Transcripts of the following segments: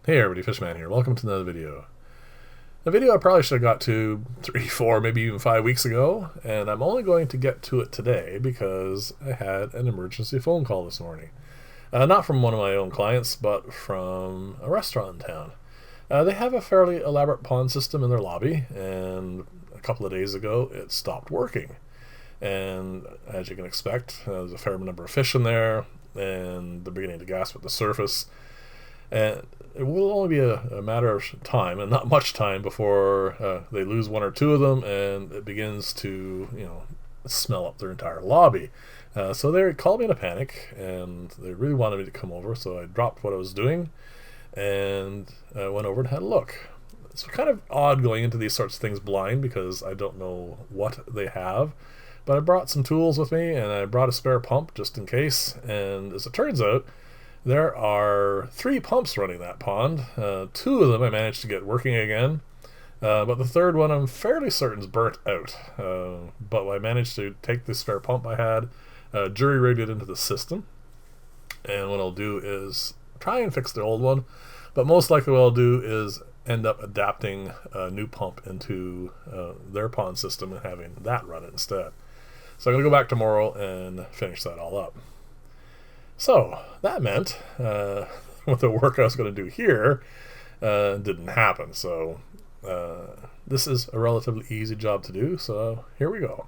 Hey everybody, Fishman here. Welcome to another video. A video I probably should have got to 3, 4, maybe even 5 weeks ago, and I'm only going to get to it today because I had an emergency phone call this morning. Not from one of my own clients, but from a restaurant in town. They have a fairly elaborate pond system in their lobby, and a couple of days ago it stopped working. And as you can expect, there's a fair number of fish in there, and they're beginning to gasp at the surface. And it will only be a matter of time, and not much time, before they lose one or two of them, and it begins to, smell up their entire lobby. So they called me in a panic, and they really wanted me to come over. So I dropped what I was doing, and I went over and had a look. It's kind of odd going into these sorts of things blind because I don't know what they have. But I brought some tools with me, and I brought a spare pump just in case. And as it turns out, there are 3 pumps running that pond. 2 of them I managed to get working again, but the third one I'm fairly certain is burnt out. But I managed to take this spare pump I had, jury-rigged it into the system, and what I'll do is try and fix the old one, but most likely what I'll do is end up adapting a new pump into their pond system and having that run it instead. So I'm going to go back tomorrow and finish that all up. So that meant what the work I was going to do here didn't happen. So this is a relatively easy job to do. So here we go.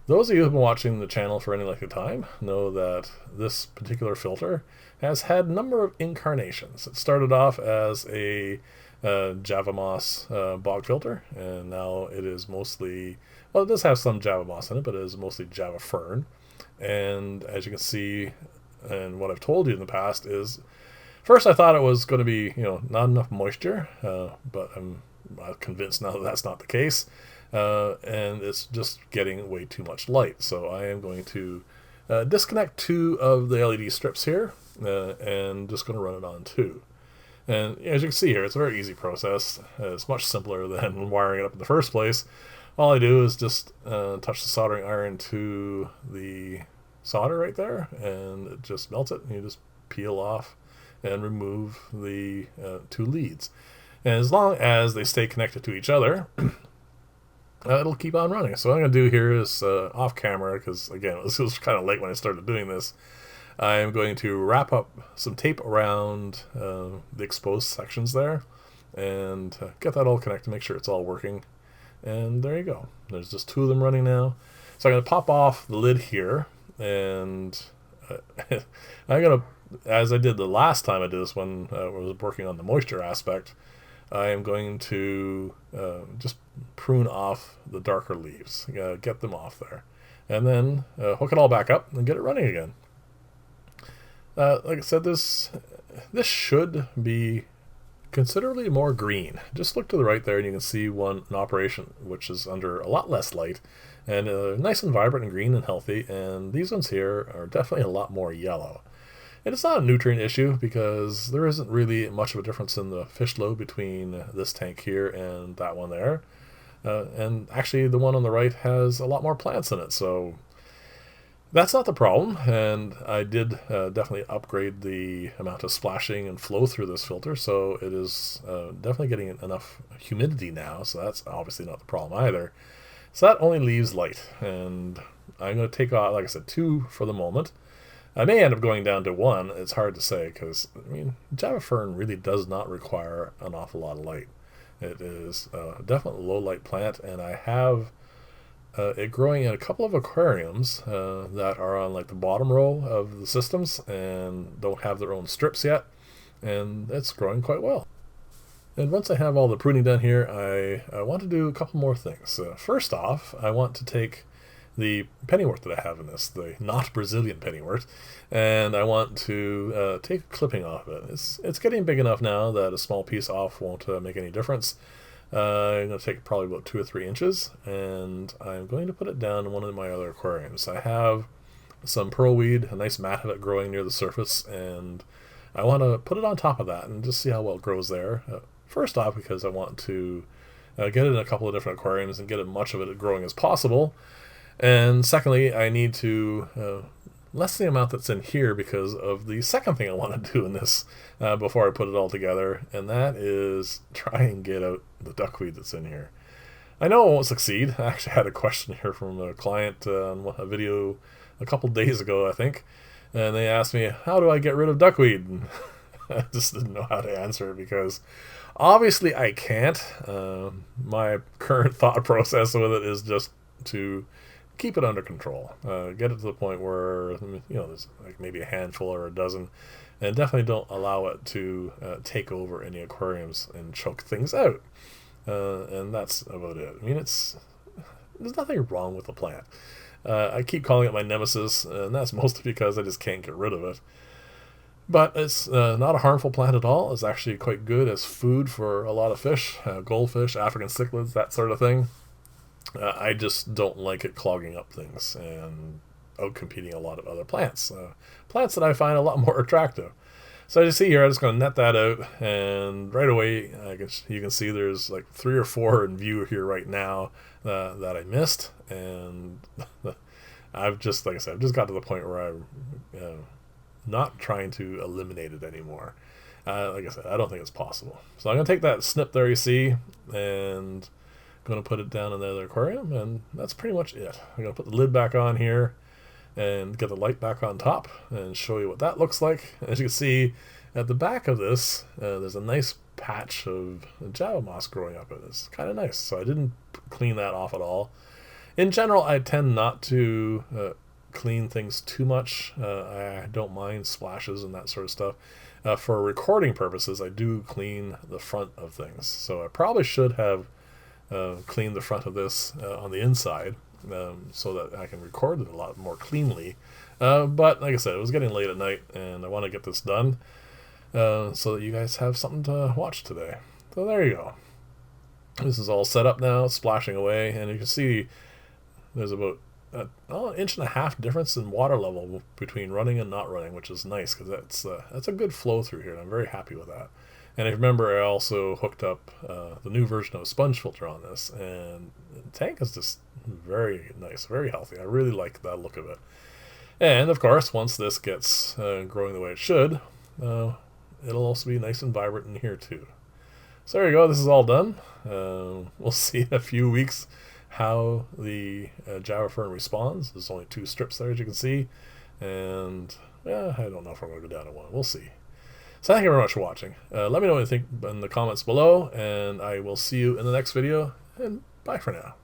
Those of you who have been watching the channel for any length of time know that this particular filter has had a number of incarnations. It started off as a Java moss bog filter, and now it is mostly, well, it does have some Java moss in it, but it is mostly Java Fern. And as you can see, and what I've told you in the past is, first I thought it was going to be, not enough moisture, but I'm convinced now that that's not the case, and it's just getting way too much light. So I am going to disconnect 2 of the LED strips here, and just going to run it on 2. And as you can see here, it's a very easy process. It's much simpler than wiring it up in the first place. All I do is just touch the soldering iron to the solder right there, and it just melts it, and you just peel off and remove the 2 leads. And as long as they stay connected to each other, it'll keep on running. So what I'm going to do here is off camera, because again, this was kind of late when I started doing this, I'm going to wrap up some tape around the exposed sections there and get that all connected, make sure it's all working. And there you go. There's just 2 of them running now. So I'm going to pop off the lid here, and I'm going to, as I did the last time I did this when I was working on the moisture aspect, I am going to just prune off the darker leaves, get them off there, and then hook it all back up and get it running again. Like I said, this should be considerably more green. Just look to the right there and you can see one in operation which is under a lot less light, and nice and vibrant and green and healthy, and these ones here are definitely a lot more yellow. And it's not a nutrient issue because there isn't really much of a difference in the fish load between this tank here and that one there, and actually the one on the right has a lot more plants in it, so that's not the problem. And I did definitely upgrade the amount of splashing and flow through this filter, so it is definitely getting enough humidity now, so that's obviously not the problem either. So that only leaves light, and I'm going to take off, like I said, 2 for the moment. I may end up going down to 1. It's hard to say because, Java Fern really does not require an awful lot of light. It is definitely a low light plant, and I have it growing in a couple of aquariums that are on like the bottom row of the systems and don't have their own strips yet, and it's growing quite well. And once I have all the pruning done here, I want to do a couple more things. First off, I want to take the pennywort that I have in this, the not Brazilian pennywort, and I want to take a clipping off of it. It's getting big enough now that a small piece off won't make any difference. I'm going to take probably about 2 or 3 inches, and I'm going to put it down in one of my other aquariums. I have some pearlweed, a nice mat of it growing near the surface, and I want to put it on top of that and just see how well it grows there. First off, because I want to get it in a couple of different aquariums and get as much of it growing as possible. And secondly, I need to less the amount that's in here because of the second thing I want to do in this before I put it all together, and that is try and get out the duckweed that's in here. I know I won't succeed. I actually had a question here from a client on a video a couple days ago, I think, and they asked me, how do I get rid of duckweed? And I just didn't know how to answer it because obviously I can't. My current thought process with it is just to keep it under control. Get it to the point where, there's like maybe a handful or a dozen, and definitely don't allow it to take over any aquariums and choke things out. And that's about it. I mean, there's nothing wrong with the plant. I keep calling it my nemesis, and that's mostly because I just can't get rid of it. But it's not a harmful plant at all. It's actually quite good as food for a lot of fish, goldfish, African cichlids, that sort of thing. I just don't like it clogging up things and outcompeting a lot of other plants. Plants that I find a lot more attractive. So as you see here, I'm just going to net that out, and right away, you can see there's like 3 or 4 in view here right now that I missed, and I've just, like I said, I've just got to the point where I'm not trying to eliminate it anymore. Like I said, I don't think it's possible. So I'm going to take that snip there you see, and going to put it down in the other aquarium, and that's pretty much it. I'm going to put the lid back on here and get the light back on top and show you what that looks like. As you can see at the back of this, there's a nice patch of Java moss growing up. It's kind of nice, so I didn't clean that off at all. In general, I tend not to clean things too much. I don't mind splashes and that sort of stuff. For recording purposes, I do clean the front of things, so I probably should have cleaned the front of this on the inside, so that I can record it a lot more cleanly. But like I said, it was getting late at night, and I want to get this done so that you guys have something to watch today. So there you go. This is all set up now, splashing away, and you can see there's about an 1.5 inch difference in water level between running and not running, which is nice because that's a good flow through here, and I'm very happy with that. And if you remember, I also hooked up the new version of a sponge filter on this, and the tank is just very nice, very healthy. I really like that look of it. And of course, once this gets growing the way it should, it'll also be nice and vibrant in here too. So there you go, this is all done. We'll see in a few weeks how the Java Fern responds. There's only 2 strips there, as you can see, and I don't know if I'm going to go down to 1. We'll see. So thank you very much for watching. Let me know what you think in the comments below, and I will see you in the next video, and bye for now.